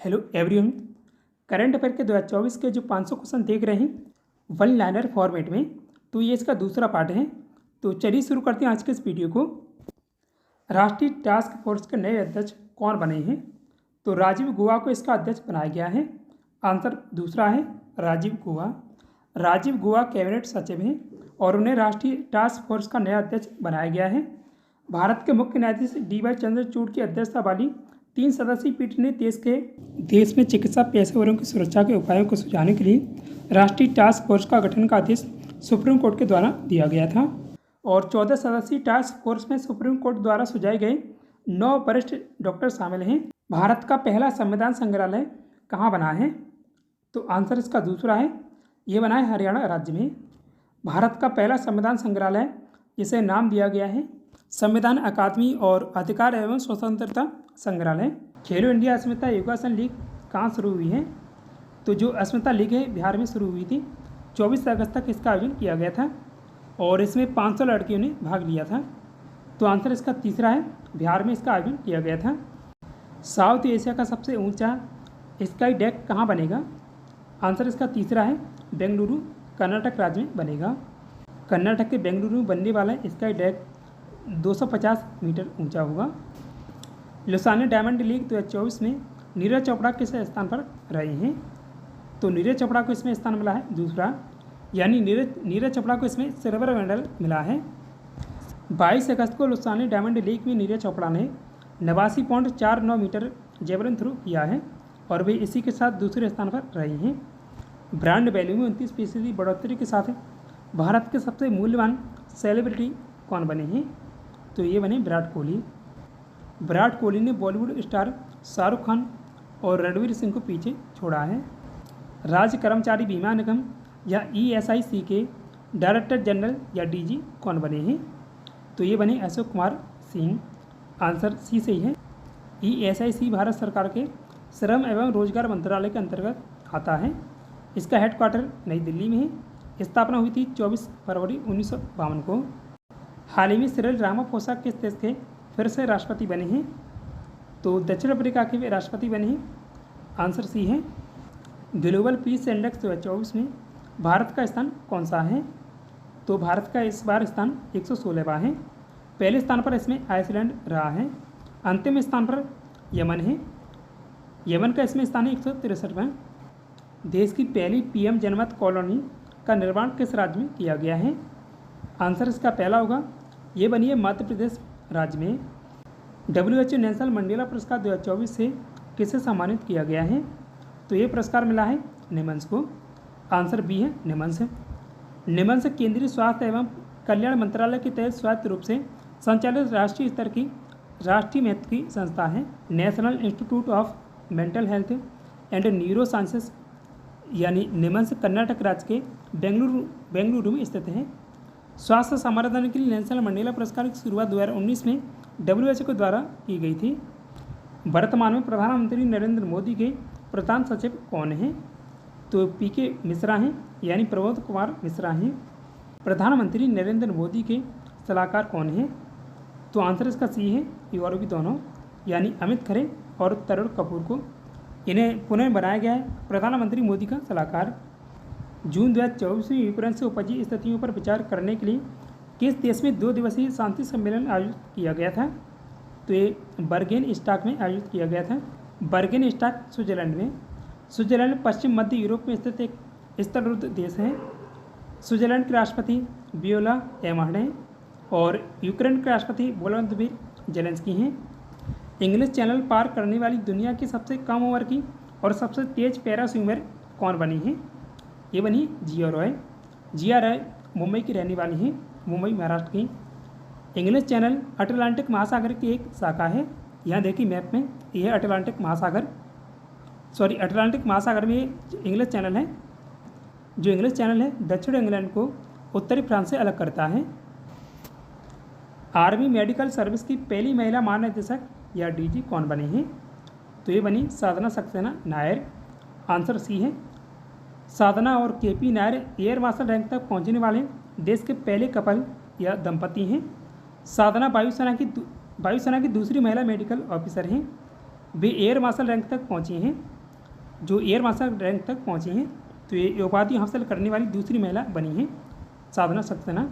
Hello everyone. Current affair के 2024 के जो 500 क्वेश्चन देख रहे हैं वन लाइनर फॉर्मेट में, तो ये इसका दूसरा पार्ट है। तो चलिए शुरू करते हैं आज के इस वीडियो को। राष्ट्रीय टास्क फोर्स के नए अध्यक्ष कौन बने हैं? तो राजीव गौबा को इसका अध्यक्ष बनाया गया है। आंसर दूसरा है राजीव गौबा। राजीव गौबा कैबिनेट सचिव हैं और उन्हें राष्ट्रीय टास्क फोर्स का नया अध्यक्ष बनाया गया है। भारत के मुख्य न्यायाधीश DY चंद्रचूड़ की अध्यक्षता वाली 3 सदस्यीय पीठ ने देश में चिकित्सा पेशेवरों की सुरक्षा के उपायों को सुझाने के लिए राष्ट्रीय टास्क फोर्स का गठन का आदेश सुप्रीम कोर्ट के द्वारा दिया गया था। और 14 सदस्यीय टास्क फोर्स में सुप्रीम कोर्ट द्वारा सुझाए गए 9 वरिष्ठ डॉक्टर शामिल हैं। भारत का पहला संविधान संग्रहालय कहाँ बना है? तो आंसर इसका दूसरा है, ये बना है हरियाणा राज्य में। भारत का पहला संविधान संग्रहालय, जिसे नाम दिया गया है संविधान अकादमी और अधिकार एवं स्वतंत्रता संग्रहालय। खेलो इंडिया अस्मिता योगासन लीग कहाँ शुरू हुई है? तो जो अस्मिता लीग है बिहार में शुरू हुई थी। 24 अगस्त तक इसका आयोजन किया गया था और इसमें 500 लड़कियों ने भाग लिया था। तो आंसर इसका तीसरा है, बिहार में इसका आयोजन किया गया था। साउथ एशिया का सबसे ऊंचा स्काई डेक कहाँ बनेगा? आंसर इसका तीसरा है, बेंगलुरु कर्नाटक राज्य में बनेगा। कर्नाटक के बेंगलुरु में बनने वाला स्काई डेक 250 मीटर ऊंचा होगा। लुसाने डायमंड लीग 2024 में नीरज चोपड़ा किस स्थान पर रहे हैं? तो नीरज चोपड़ा को इसमें स्थान मिला है दूसरा, यानी नीरज चोपड़ा को इसमें सिल्वर मेडल मिला है। 22 अगस्त को लुसाने डायमंड लीग में नीरज चोपड़ा ने 89.49 मीटर जेवलिन थ्रो किया है और वे इसी के साथ दूसरे स्थान पर रहे हैं। ब्रांड वैल्यू में 29% बढ़ोतरी के साथ भारत के सबसे मूल्यवान सेलिब्रिटी कौन बने हैं? तो ये बने विराट कोहली। विराट कोहली ने बॉलीवुड स्टार शाहरुख खान और रणवीर सिंह को पीछे छोड़ा है। राज्य कर्मचारी बीमा निगम या ESIC के डायरेक्टर जनरल या DG कौन बने हैं? तो ये बने अशोक कुमार सिंह। आंसर सी सही है। ESIC भारत सरकार के श्रम एवं रोजगार मंत्रालय के अंतर्गत आता है। इसका हेडक्वार्टर नई दिल्ली में है। स्थापना हुई थी 24 फरवरी 1952 को। हाल ही में सिरिल रामाफोसा किस देश के फिर से राष्ट्रपति बने हैं? तो दक्षिण अफ्रीका के वे राष्ट्रपति बने हैं। आंसर सी है। ग्लोबल पीस इंडेक्स 2024 में भारत का स्थान कौन सा है? तो भारत का इस बार स्थान 116वां है। पहले स्थान पर इसमें आइसलैंड रहा है। अंतिम स्थान पर यमन है। यमन का इसमें स्थान है 163वां। देश की पहली PM जनमत कॉलोनी का निर्माण किस राज्य में किया गया है? आंसर इसका पहला होगा, ये बनी है मध्य प्रदेश राज्य में। WHO नेशनल मंडेला पुरस्कार 2024 से किसे सम्मानित किया गया है? तो ये पुरस्कार मिला है निमंस को। आंसर बी है निमंस। निमंस केंद्रीय स्वास्थ्य एवं कल्याण मंत्रालय के तहत स्वायत्त रूप से संचालित राष्ट्रीय स्तर की राष्ट्रीय महत्व की संस्था है। National institute of mental health and neuro sciences यानी निमंस कर्नाटक राज्य के बेंगलुरु में स्थित है। स्वास्थ्य संवर्धन के लिए नेशनल मंडेला पुरस्कार की शुरुआत 2019 में WHO के द्वारा की गई थी। वर्तमान में प्रधानमंत्री नरेंद्र मोदी के प्रधान सचिव कौन हैं? तो PK मिश्रा हैं, यानी प्रमोद कुमार मिश्रा हैं। प्रधानमंत्री नरेंद्र मोदी के सलाहकार कौन हैं? तो आंसर इसका सी है, ये और भी दोनों, यानी अमित खरे और तरुण कपूर को इन्हें पुनः बनाया गया है प्रधानमंत्री मोदी का सलाहकार। जून 2024 में यूक्रेन से उपजी स्थितियों पर विचार करने के लिए किस देश में 2 दिवसीय शांति सम्मेलन आयोजित किया गया था? तो ये बर्गेन स्टॉक में आयोजित किया गया था। बर्गेन स्टॉक स्विट्जरलैंड में। स्विट्जरलैंड पश्चिम मध्य यूरोप में स्थित एक स्तररुद्ध देश है। स्विट्जरलैंड के राष्ट्रपति वियोला एमहर्ड हैं और यूक्रेन के राष्ट्रपति वोलोदिमीर जेलेंस्की हैं। इंग्लिश चैनल पार करने वाली दुनिया की सबसे कम उम्र की और सबसे तेज पैरा स्विमर कौन बनी है? ये बनी जिया रॉय। जिया रॉय मुंबई की रहने वाली हैं, मुंबई महाराष्ट्र की। इंग्लिश चैनल अटलांटिक महासागर की एक शाखा है। यहाँ देखिए मैप में, ये है अटलांटिक महासागर। अटलांटिक महासागर में ये इंग्लिश चैनल है। जो इंग्लिश चैनल है दक्षिण इंग्लैंड को उत्तरी फ्रांस से अलग करता है। आर्मी मेडिकल सर्विस की पहली महिला महानिदेशक या DG कौन बने हैं? तो ये बनी साधना सक्सेना नायर। आंसर सी है। साधना और KP Nair air marshal rank तक पहुंचने वाले देश के पहले कपल या दंपति हैं। साधना वायुसेना की दूसरी महिला मेडिकल ऑफिसर हैं। वे एयर मार्शल रैंक तक पहुँची हैं, जो एयर मार्शल रैंक तक पहुँची हैं। तो ये उपाधि हासिल करने वाली दूसरी महिला बनी हैं साधना सक्सेना।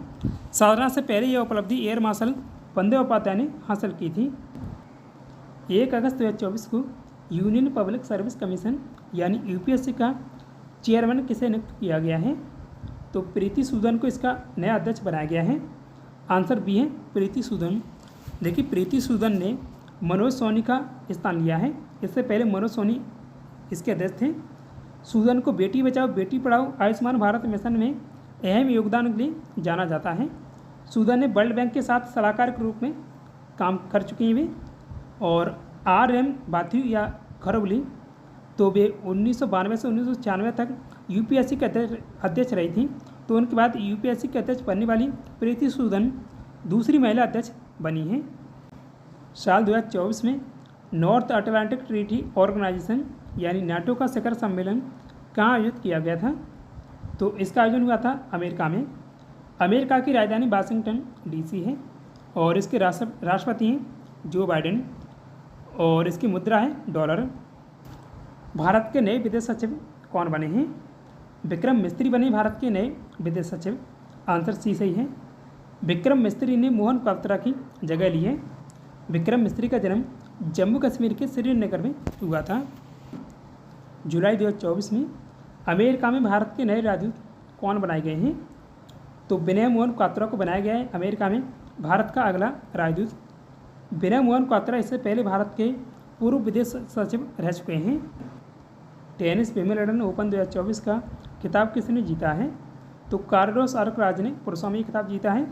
साधना से पहले यह उपलब्धि एयर मार्शल बंदोपाध्याय ने हासिल की थी। 1 अगस्त 2024 को यूनियन पब्लिक सर्विस कमीशन यानी यूपीएससी का चेयरमैन किसे नियुक्त किया गया है? तो प्रीति सूदन को इसका नया अध्यक्ष बनाया गया है। आंसर बी है प्रीति सूदन। देखिए, प्रीति सूदन ने मनोज सोनी का स्थान लिया है। इससे पहले मनोज सोनी इसके अध्यक्ष थे। सूदन को बेटी बचाओ बेटी पढ़ाओ आयुष्मान भारत मिशन में अहम योगदान के लिए जाना जाता है। सूदन ने वर्ल्ड बैंक के साथ सलाहकार के रूप में काम कर चुकी हैं वे। और आर.एम. बाथ्यू या खरवली, तो वे 1992 से 1996 तक यूपीएससी के अध्यक्ष रही थी। तो उनके बाद यूपीएससी के अध्यक्ष बनने वाली प्रीति सूदन दूसरी महिला अध्यक्ष बनी हैं। साल 2024 में नॉर्थ अटलांटिक ट्रीटी ऑर्गेनाइजेशन यानी नाटो का शिखर सम्मेलन कहाँ आयोजित किया गया था? तो इसका आयोजन हुआ था अमेरिका में। अमेरिका की राजधानी वाशिंगटन डीसी है और इसके राष्ट्रपति हैं जो बाइडेन और इसकी मुद्रा है डॉलर। भारत के नए विदेश सचिव कौन बने हैं? विक्रम मिस्त्री बने भारत के नए विदेश सचिव। आंसर सी सही है। विक्रम मिस्त्री ने मोहन क्वात्रा की जगह ली है। विक्रम मिस्त्री का जन्म जम्मू कश्मीर के श्रीनगर में हुआ था। जुलाई 2024 में अमेरिका में भारत के नए राजदूत कौन बनाए गए हैं? तो विनय मोहन क्वात्रा को बनाया गया है अमेरिका में भारत का अगला राजदूत। विनय मोहन क्वात्रा इससे पहले भारत के पूर्व विदेश सचिव रह चुके हैं। टेनिस विंबलडन ओपन 2024 का खिताब किसने जीता है? तो कार्लोस अल्कराज ने पुरुषों में खिताब जीता है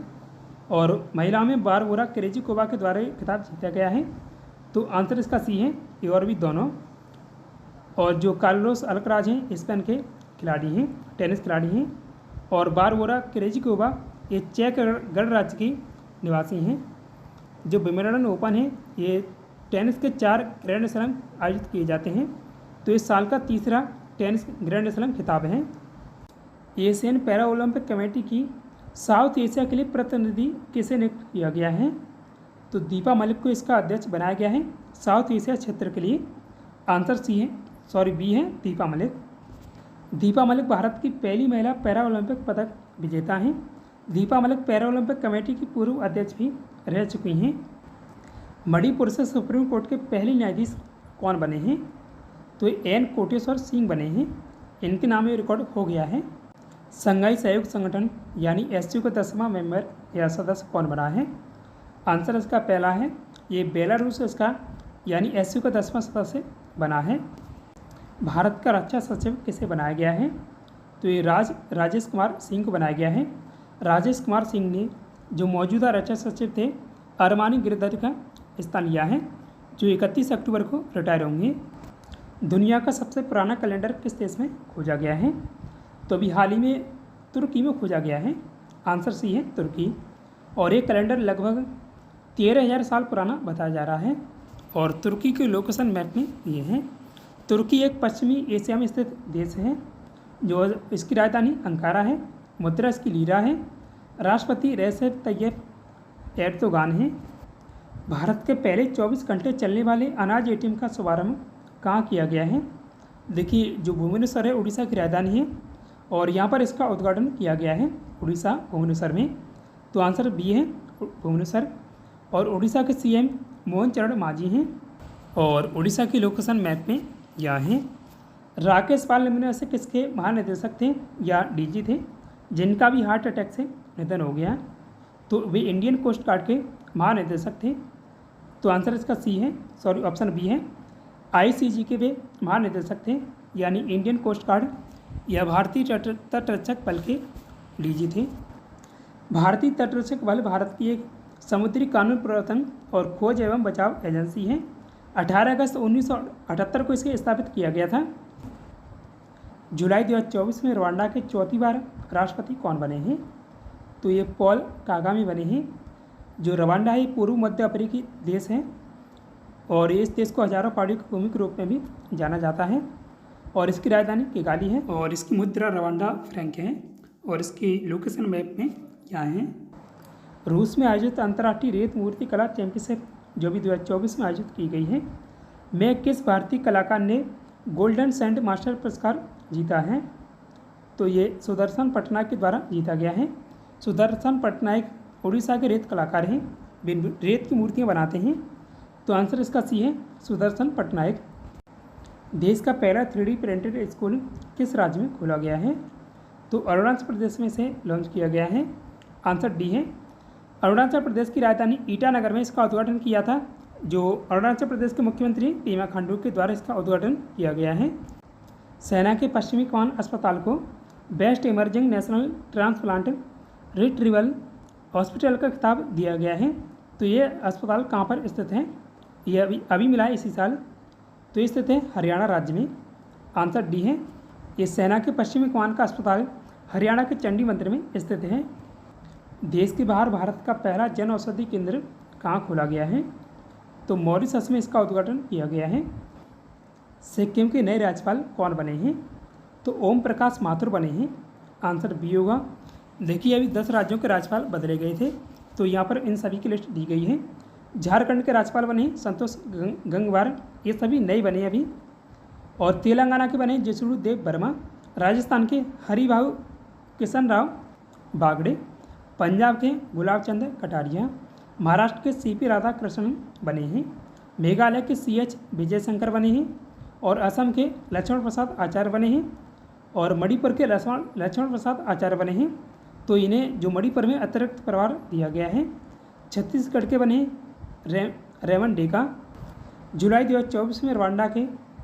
और महिलाओं में बारबोरा क्रेजिकोवा के द्वारा खिताब जीता गया है। तो आंसर इसका सी है, ए और बी दोनों। और जो कार्लोस अल्कराज हैं स्पेन के खिलाड़ी हैं, टेनिस खिलाड़ी हैं, और बारबोरा क्रेजिकोवा ये चेक गणराज्य की निवासी हैं। जो विंबलडन ओपन है ये टेनिस के 4 ग्रैंड स्लैम आयोजित किए जाते हैं। तो इस साल का तीसरा टेनिस ग्रैंड स्लैम खिताब है। एशियन पैरा ओलंपिक कमेटी की साउथ एशिया के लिए प्रतिनिधि किसे नियुक्त किया गया है? तो दीपा मलिक को इसका अध्यक्ष बनाया गया है साउथ एशिया क्षेत्र के लिए। आंसर बी है दीपा मलिक। दीपा मलिक भारत की पहली महिला पैरा ओलंपिक पदक विजेता हैं। Deepa Malik para Olympic committee की पूर्व अध्यक्ष भी रह चुकी हैं। मणिपुर से सुप्रीम कोर्ट के पहले न्यायाधीश कौन बने हैं? तो एन कोटेश्वर सिंह बने हैं। इनके नाम में रिकॉर्ड हो गया है। संघाई सहयोग संगठन यानी एससीओ का 10वां मेंबर या सदस्य कौन बना है? आंसर इसका पहला है, ये बेलारूस इसका यानी एससीओ का 10वां सदस्य बना है। भारत का रक्षा सचिव किसे बनाया गया है? तो ये राजेश कुमार सिंह को बनाया गया है। राजेश कुमार सिंह ने जो मौजूदा रक्षा सचिव थे अरमानी गिरधर का स्थान लिया है, जो 31 अक्टूबर को रिटायर होंगे। दुनिया का सबसे पुराना कैलेंडर किस देश में खोजा गया है? तो अभी हाल ही में तुर्की में खोजा गया है। आंसर सी है तुर्की। और ये कैलेंडर लगभग 13,000 साल पुराना बताया जा रहा है। और तुर्की के लोकेशन मैप में ये हैं। तुर्की एक पश्चिमी एशिया में स्थित देश है। जो इसकी राजधानी अंकारा है। मुद्रा इसकी लीरा है। राष्ट्रपति रेसेप तैयब एर्दोगान है। भारत के पहले 24 घंटे चलने वाले अनाज एटीएम का शुभारंभ कहाँ किया गया है? देखिए, जो भुवनेश्वर है उड़ीसा की राजधानी है और यहाँ पर इसका उद्घाटन किया गया है उड़ीसा भुवनेश्वर में। तो आंसर बी है भुवनेश्वर। और उड़ीसा के सीएम मोहन चरण मांझी हैं। और उड़ीसा की लोकेशन मैप में यहाँ है। राकेश पाल निम्न से किसके महानिदेशक थे या डीजी थे जिनका भी हार्ट अटैक से निधन हो गया? तो वे इंडियन कोस्ट गार्ड के महानिदेशक थे। तो आंसर इसका ऑप्शन बी है। आईसीजी के वे महानिदेशक थे यानी इंडियन कोस्ट गार्ड या भारतीय तटरक्षक बल के डीजी थे। भारतीय तटरक्षक बल भारत की एक समुद्री कानून प्रवर्तन और खोज एवं बचाव एजेंसी है। 18 अगस्त 1978 को इसे स्थापित किया गया था। जुलाई 2024 में रवांडा के चौथी बार राष्ट्रपति कौन बने हैं? तो ये पॉल कागामे बने हैं। जो रवांडा है पूर्व मध्य अफ्रीकी देश है और इस देश को हजारों पहाड़ियों की भूमि के रूप में भी जाना जाता है। और इसकी राजधानी किगाली है और इसकी मुद्रा रवांडा फ्रैंक है। और इसकी लोकेशन मैप में यहाँ है। रूस में आयोजित अंतर्राष्ट्रीय रेत मूर्ति कला चैंपियनशिप जो भी 2024 में आयोजित की गई है, में किस भारतीय कलाकार ने गोल्डन सैंड मास्टर पुरस्कार जीता है? तो ये सुदर्शन पटनायक के द्वारा जीता गया है। सुदर्शन पटनायक उड़ीसा के रेत कलाकार हैं, रेत की मूर्तियाँ बनाते हैं। तो आंसर इसका सी है, सुदर्शन पटनायक। देश का पहला 3D प्रिंटेड स्कूल किस राज्य में खोला गया है? तो अरुणाचल प्रदेश में से लॉन्च किया गया है। आंसर डी है। अरुणाचल प्रदेश की राजधानी ईटानगर में इसका उद्घाटन किया था, जो अरुणाचल प्रदेश के मुख्यमंत्री पेमा खांडू के द्वारा इसका उद्घाटन किया गया है। सेना के पश्चिमी कमान अस्पताल को best emerging national transplant retrieval hospital का खिताब दिया गया है। तो ये अस्पताल कहाँ पर स्थित है? ये अभी मिला है इसी साल। तो ये स्थित है हरियाणा राज्य में। आंसर डी है। ये सेना के पश्चिमी कमान का अस्पताल हरियाणा के चंडी मंदिर में स्थित है। देश के बाहर भारत का पहला जन औषधि केंद्र कहाँ खोला गया है? तो मॉरिशस में इसका उद्घाटन किया गया है। सिक्किम के नए राज्यपाल कौन बने हैं? तो ओम प्रकाश माथुर बने हैं। आंसर बी होगा। देखिए अभी 10 राज्यों के राज्यपाल बदले गए थे, तो यहाँ पर इन सभी की लिस्ट दी गई है। झारखंड के राज्यपाल बने संतोष गंगवार, ये सभी नए बने अभी। और तेलंगाना के बने जसुरु देव वर्मा, राजस्थान के हरिभाऊ किशन राव बागड़े, पंजाब के गुलाब चंद कटारिया, महाराष्ट्र के CP राधाकृष्णन बने हैं, मेघालय के CH विजय शंकर बने हैं, और असम के लक्ष्मण प्रसाद आचार्य बने हैं, और मणिपुर के लक्ष्मण प्रसाद आचार्य बने हैं। तो इन्हें जो मणिपुर में अतिरिक्त प्रभार दिया गया है। छत्तीसगढ़ के बने रेमन डेका। जुलाई 2024 में रवांडा के,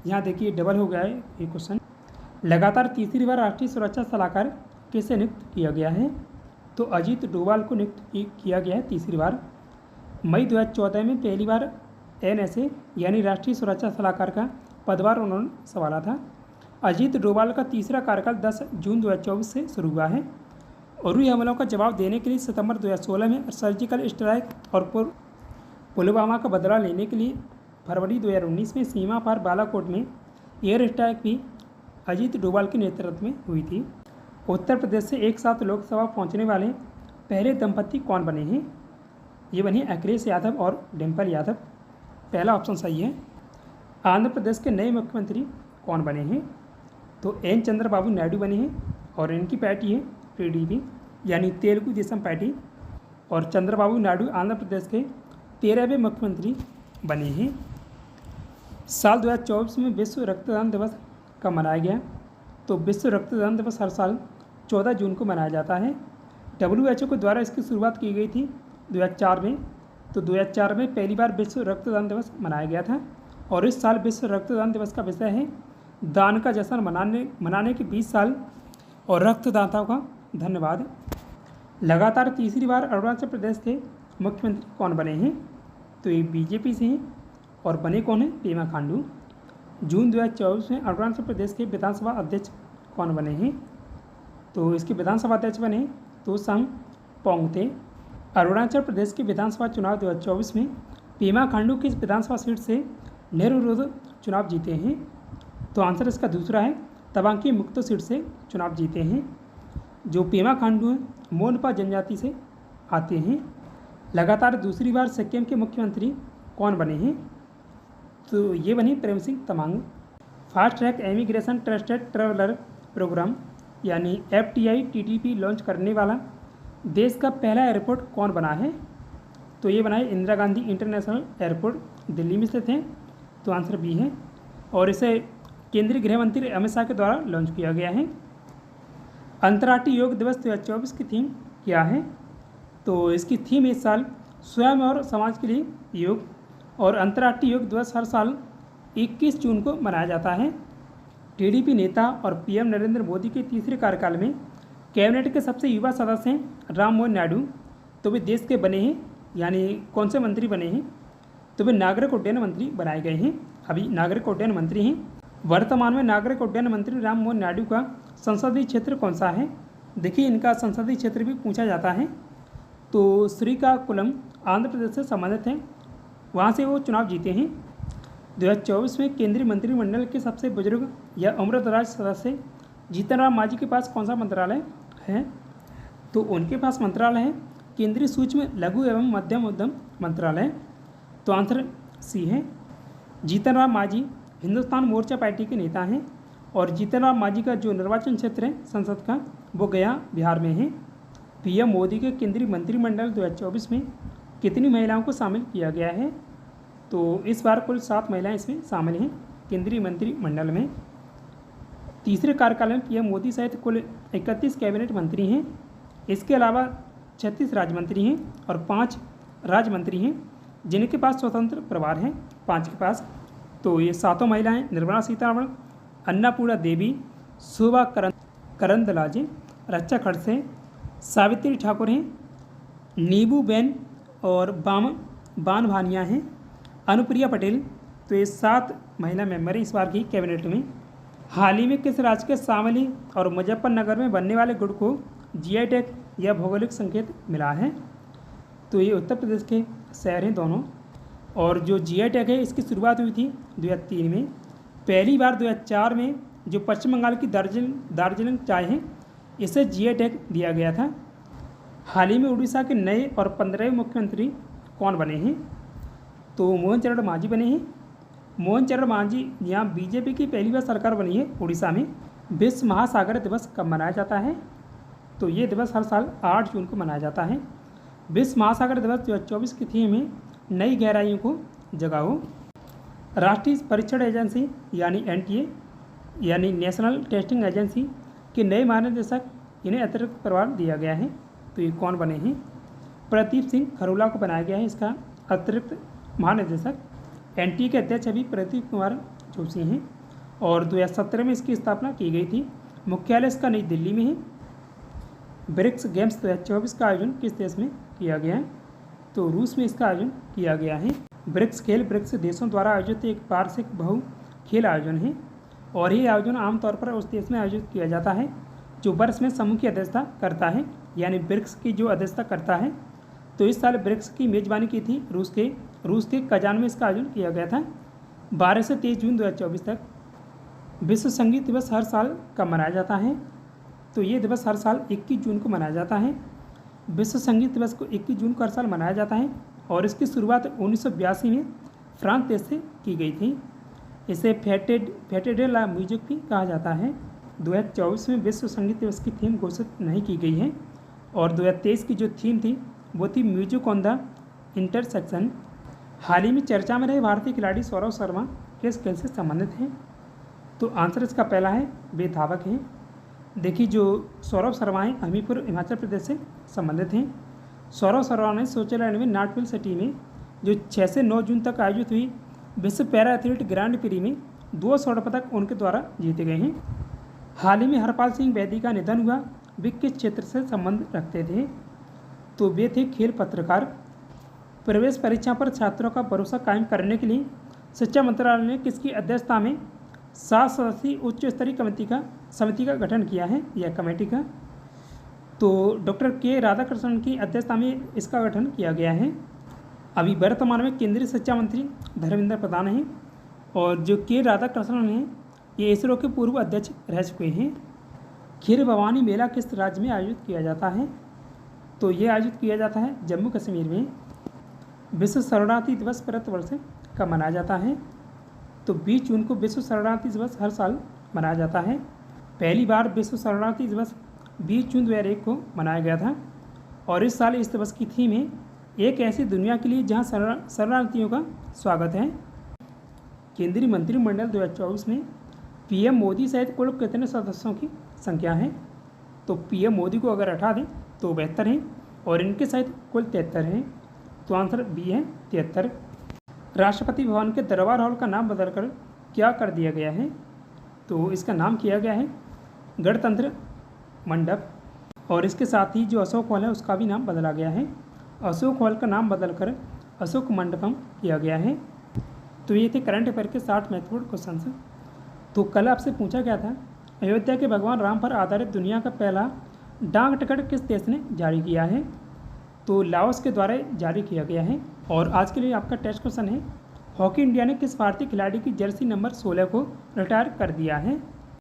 यहाँ देखिए डबल हो गया है ये क्वेश्चन, लगातार तीसरी बार राष्ट्रीय सुरक्षा सलाहकार किसे नियुक्त किया गया है? तो अजीत डोभाल को नियुक्त किया गया है तीसरी बार। मई 2014 में पहली बार NSA यानी राष्ट्रीय सुरक्षा सलाहकार का पदभार उन्होंने संभाला था। अजीत डोभाल का तीसरा कार्यकाल 10 जून 2024 से शुरू हुआ है। उरी हमलों का जवाब देने के लिए सितंबर 2016 में सर्जिकल स्ट्राइक और पुलवामा का बदला लेने के लिए फरवरी 2019 में सीमा पार बालाकोट में एयर स्ट्राइक भी अजीत डोभाल के नेतृत्व में हुई थी। उत्तर प्रदेश से एक साथ लोकसभा पहुंचने वाले पहले दंपति कौन बने हैं? ये बने अखिलेश यादव और डिम्पल यादव। पहला ऑप्शन सही है। आंध्र प्रदेश के नए मुख्यमंत्री कौन बने हैं? तो N चंद्रबाबू नायडू बने हैं, और इनकी पार्टी है TDP यानी तेलुगु देशम पार्टी। और चंद्रबाबू नायडू आंध्र प्रदेश के 13वें मुख्यमंत्री बने हैं। साल 2024 में विश्व रक्तदान दिवस कब मनाया गया? तो विश्व रक्तदान दिवस हर साल 14 जून को मनाया जाता है। WHO के द्वारा इसकी शुरुआत की गई थी 2004 में। तो 2004 में पहली बार विश्व रक्तदान दिवस मनाया गया था, और इस साल विश्व रक्तदान दिवस का विषय है दान का जश्न मनाने के 20 साल और रक्तदाताओं का धन्यवाद। लगातार तीसरी बार अरुणाचल प्रदेश के मुख्यमंत्री कौन बने हैं? तो ये BJP से हैं, और बने कौन हैं? पेमा खांडू। जून 2024 में अरुणाचल प्रदेश के विधानसभा अध्यक्ष कौन बने हैं? तो इसके विधानसभा अध्यक्ष बने तोसम पोंगते। अरुणाचल प्रदेश के विधानसभा चुनाव 2024 में पेमा खांडू किस विधानसभा सीट से निर्विरोध चुनाव जीते हैं? तो आंसर इसका दूसरा है, तवांग मुक्तो सीट से चुनाव जीते हैं। जो पेमा खांडू हैं मोनपा जनजाति से आते हैं। लगातार दूसरी बार सिक्किम के मुख्यमंत्री कौन बने हैं? तो ये बने Prem Singh Tamang. Fast track immigration trusted traveller programme यानी FTI TTP लॉन्च करने वाला देश का पहला एयरपोर्ट कौन बना है? तो ये बना है इंदिरा गांधी इंटरनेशनल एयरपोर्ट, दिल्ली में स्थित है। तो आंसर बी है, और इसे केंद्रीय गृह मंत्री अमित शाह के द्वारा लॉन्च किया गया है। अंतर्राष्ट्रीय योग दिवस 2024 की थीम क्या है? तो इसकी थीम इस साल स्वयं और समाज के लिए योग, और अंतर्राष्ट्रीय योग दिवस हर साल 21 जून को मनाया जाता है। TDP नेता और PM नरेंद्र मोदी के तीसरे कार्यकाल में कैबिनेट के सबसे युवा सदस्य हैं राम मोहन नायडू। तो वे देश के बने हैं, यानी कौन से मंत्री बने हैं? तो वे नागरिक उड्डयन मंत्री बनाए गए हैं, अभी नागरिक उड्डयन मंत्री हैं। वर्तमान में नागरिक उड्डयन मंत्री राम मोहन नायडू का संसदीय क्षेत्र कौन सा है? देखिए इनका संसदीय क्षेत्र भी पूछा जाता है। तो श्रीकाकुलम आंध्र प्रदेश से संबंधित हैं, वहाँ से वो चुनाव जीते हैं। 2024 में केंद्रीय मंत्रिमंडल के सबसे बुजुर्ग या उम्रदराज सदस्य जीतन राम मांझी के पास कौन सा मंत्रालय है? तो उनके पास मंत्रालय है केंद्रीय सूक्ष्म लघु एवं मध्यम उद्यम मंत्रालय। तो आंसर सी है। जीतन राम मांझी हिंदुस्तान मोर्चा पार्टी के नेता हैं और जीतन राम मांझी का जो निर्वाचन क्षेत्र है संसद का वो गया बिहार में है। पीएम मोदी के केंद्रीय मंत्रिमंडल 2024 में कितनी महिलाओं को शामिल किया गया है? तो इस बार कुल 7 महिलाएं इसमें शामिल हैं केंद्रीय मंत्रिमंडल में। तीसरे कार्यकाल में पीएम मोदी सहित कुल 31 कैबिनेट मंत्री हैं। इसके अलावा 36 राज्य मंत्री हैं और 5 राज्य मंत्री हैं जिनके पास स्वतंत्र प्रभार हैं 5 के पास। तो ये 7 महिलाएं निर्मला सीतारमण, अन्नपूर्णा देवी, शोभा करंदलाजे, रक्षा खड़से, सावित्री ठाकुर हैं, नीबूबेन और बान भानिया हैं, अनुप्रिया पटेल। तो ये 7 महिला मेंबर हैं इस बार की कैबिनेट में। हाल ही में किस राज्य के शामली और मुजफ्फरनगर में बनने वाले गुड़ को जीआई टैग या भौगोलिक संकेत मिला है? तो ये उत्तर प्रदेश के शहर हैं दोनों। और जो जीआई टैग है इसकी शुरुआत हुई थी 2003 में। पहली बार 2004 में जो पश्चिम बंगाल की दार्जिलिंग चाय है इसे जीआई टैग दिया गया था। हाल ही में उड़ीसा के नए और 15वें मुख्यमंत्री कौन बने हैं? तो मोहन चरण मांझी बने हैं। मोहन चरण मांझी यहाँ बीजेपी की पहली बार सरकार बनी है उड़ीसा में। विश्व महासागर दिवस कब मनाया जाता है? तो ये दिवस हर साल 8 जून को मनाया जाता है। विश्व महासागर दिवस 2024 की थीम है नई गहराइयों को जगाओ। राष्ट्रीय परीक्षण एजेंसी यानी एनटीए यानी नेशनल टेस्टिंग एजेंसी के नए महानिदेशक इन्हें अतिरिक्त प्रभार दिया गया है। तो ये कौन बने हैं? प्रदीप सिंह खरोला को बनाया गया है इसका अतिरिक्त महानिदेशक। एनटीए के अध्यक्ष अभी प्रदीप कुमार जोशी हैं और 2017 में इसकी स्थापना की गई थी। मुख्यालय इसका नई दिल्ली में है। ब्रिक्स गेम्स 2024 का आयोजन किस देश में किया गया है? तो रूस में इसका आयोजन किया गया है। ब्रिक्स खेल ब्रिक्स देशों द्वारा आयोजित एक वार्षिक बहु खेल आयोजन है और ये आयोजन आमतौर पर उस देश में आयोजित किया जाता है जो वर्ष में समूह की अध्यक्षता करता है, यानी ब्रिक्स की जो अध्यक्षता करता है। तो इस साल ब्रिक्स की मेजबानी की थी रूस के कजान में इसका आयोजन किया गया था 12 से 23 जून 2024 तक। विश्व संगीत दिवस हर साल कब मनाया जाता है? तो ये दिवस हर साल 21 जून को मनाया जाता है। विश्व संगीत दिवस को 21 जून को हर साल मनाया जाता है और इसकी शुरुआत 1982 में फ्रांस देश से की गई थी। इसे फेटे ला म्यूजिक भी कहा जाता है। 2024 में विश्व संगीत दिवस की थीम घोषित नहीं की गई है और 2023 की जो थीम थी वो थी म्यूजिक ऑन द इंटरसेक्शन। हाल ही में चर्चा में रहे भारतीय खिलाड़ी सौरव शर्मा किस खेल से संबंधित हैं? तो आंसर इसका पहला है वे धावक हैं। देखिए जो सौरव शर्मा हैं हमीरपुर हिमाचल प्रदेश से संबंधित हैं। सौरव शर्मा ने स्विट्जरलैंड में नाटविल सिटी में जो 6 से 9 जून तक आयोजित हुई विश्व पैरा एथलीट ग्रांड प्री में 2 स्वर्ण पदक उनके द्वारा जीते गए हैं। हाल ही में हरपाल सिंह बैदी का निधन हुआ। वे किस क्षेत्र से संबंध रखते थे? तो वे थे खेल पत्रकार। प्रवेश परीक्षा पर छात्रों का भरोसा कायम करने के लिए शिक्षा मंत्रालय ने किसकी अध्यक्षता में 7 सदस्यीय उच्च स्तरीय समिति का गठन किया है यह कमेटी का? तो डॉक्टर के राधाकृष्णन की अध्यक्षता में इसका गठन किया गया है। अभी वर्तमान में केंद्रीय शिक्षा मंत्री धर्मेंद्र प्रधान हैं और जो के राधाकृष्णन हैं ये इसरो के पूर्व अध्यक्ष रह चुके हैं। खीर भवानी मेला किस राज्य में आयोजित किया जाता है? तो ये आयोजित किया जाता है जम्मू कश्मीर में। विश्व शरणार्थी दिवस भारत वर्ष कब मनाया जाता है? तो 20 जून को विश्व शरणार्थी दिवस हर साल मनाया जाता है। पहली बार विश्व शरणार्थी दिवस 20 जून 2001 को मनाया गया था और इस साल इस दिवस की थीम है एक ऐसी दुनिया के लिए जहां शरणार्थियों का स्वागत है। केंद्रीय मंत्रिमंडल 2024 में पीएम मोदी सहित कुल कितने सदस्यों की संख्या है? तो पीएम मोदी को अगर हटा दें तो 72 हैं और इनके सहित कुल 73 हैं। तो आंसर बी है 73। राष्ट्रपति भवन के दरबार हॉल का नाम बदलकर क्या कर दिया गया है? तो इसका नाम किया गया है गणतंत्र मंडप और इसके साथ ही जो अशोक हॉल है उसका भी नाम बदला गया है। अशोक हॉल का नाम बदलकर अशोक मंडपम किया गया है। तो ये थे करंट अफेयर के 60 महत्वपूर्ण क्वेश्चन। तो कल आपसे पूछा गया था अयोध्या के भगवान राम पर आधारित दुनिया का पहला डाक टिकट किस देश ने जारी किया है? तो लाओस के द्वारा जारी किया गया है। और आज के लिए आपका टेस्ट क्वेश्चन है हॉकी इंडिया ने किस भारतीय खिलाड़ी की जर्सी नंबर 16 को रिटायर कर दिया है?